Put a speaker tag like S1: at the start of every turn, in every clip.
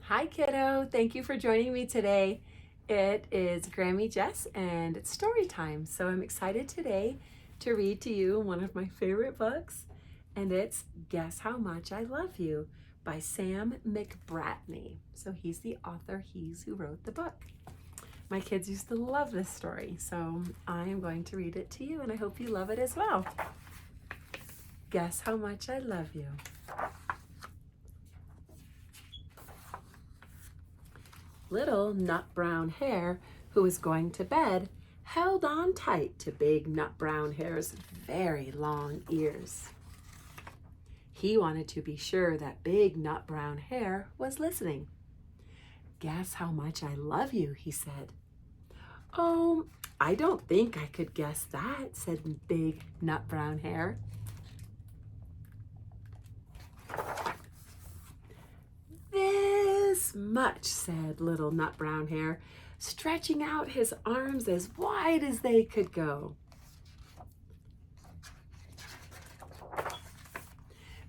S1: Hi kiddo, thank you for joining me today. It is Grammy Jess and it's story time. So I'm excited today to read to you one of my favorite books, and it's Guess How Much I Love You by Sam McBratney. So he's the author, he's who wrote the book. My kids used to love this story, so I am going to read it to you and I hope you love it as well. Guess how much I love you. Little Nutbrown Hare, who was going to bed, held on tight to Big Nutbrown Hare's very long ears. He wanted to be sure that Big Nutbrown Hare was listening. Guess how much I love you, he said. Oh, I don't think I could guess that, said Big Nutbrown Hare. This much, said Little Nutbrown Hare, stretching out his arms as wide as they could go.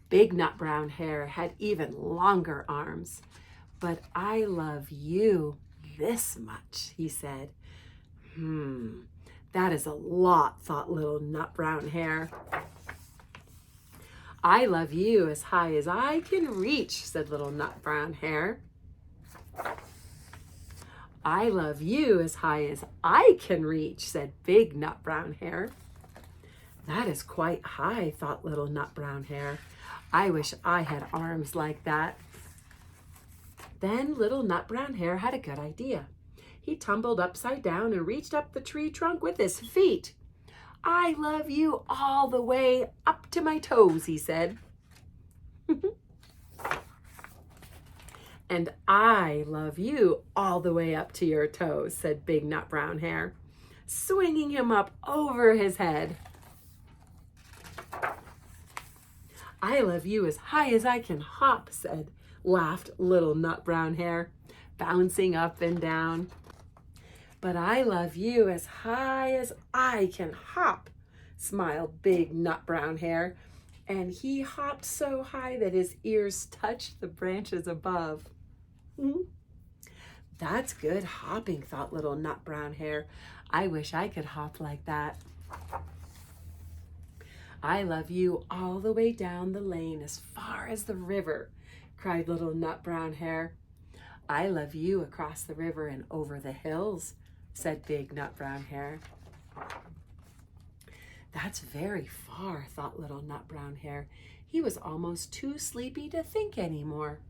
S1: Big Nutbrown Hare had even longer arms. But I love you this much, he said. That is a lot, thought Little Nutbrown Hare. I love you as high as I can reach, said Little Nutbrown Hare. I love you as high as I can reach, said Big Nutbrown Hare. That is quite high, thought Little Nutbrown Hare. I wish I had arms like that. Then Little Nutbrown Hare had a good idea. He tumbled upside down and reached up the tree trunk with his feet. I love you all the way up to my toes, he said. And I love you all the way up to your toes, said Big Nutbrown Hare, swinging him up over his head. I love you as high as I can hop, laughed Little Nutbrown Hare, bouncing up and down. But I love you as high as I can hop, smiled Big Nutbrown Hare, and he hopped so high that his ears touched the branches above. That's good hopping, thought Little Nutbrown Hare. I wish I could hop like that. I love you all the way down the lane as far as the river, cried Little Nutbrown Hare. I love you across the river and over the hills, said Big Nutbrown Hare. That's very far, thought Little Nutbrown Hare. He was almost too sleepy to think anymore.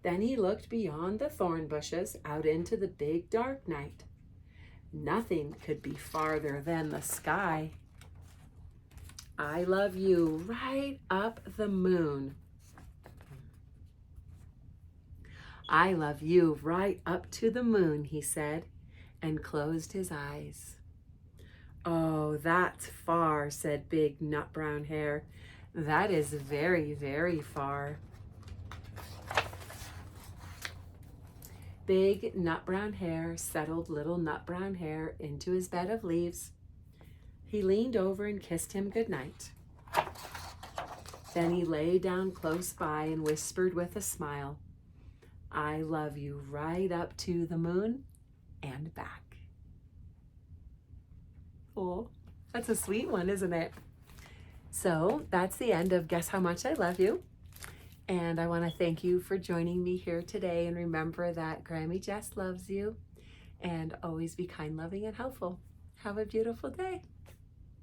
S1: Then he looked beyond the thorn bushes out into the big dark night. Nothing could be farther than the sky. I love you right up the moon. I love you right up to the moon, he said, and closed his eyes. Oh, that's far, said Big Nutbrown Hare. That is very, very far. Big Nutbrown Hare settled Little Nutbrown Hare into his bed of leaves. He leaned over and kissed him goodnight. Then he lay down close by and whispered with a smile, I love you right up to the moon and back. Oh, that's a sweet one, isn't it? So that's the end of Guess How Much I Love You. And I want to thank you for joining me here today. And remember that Grammy Jess loves you. And always be kind, loving, and helpful. Have a beautiful day.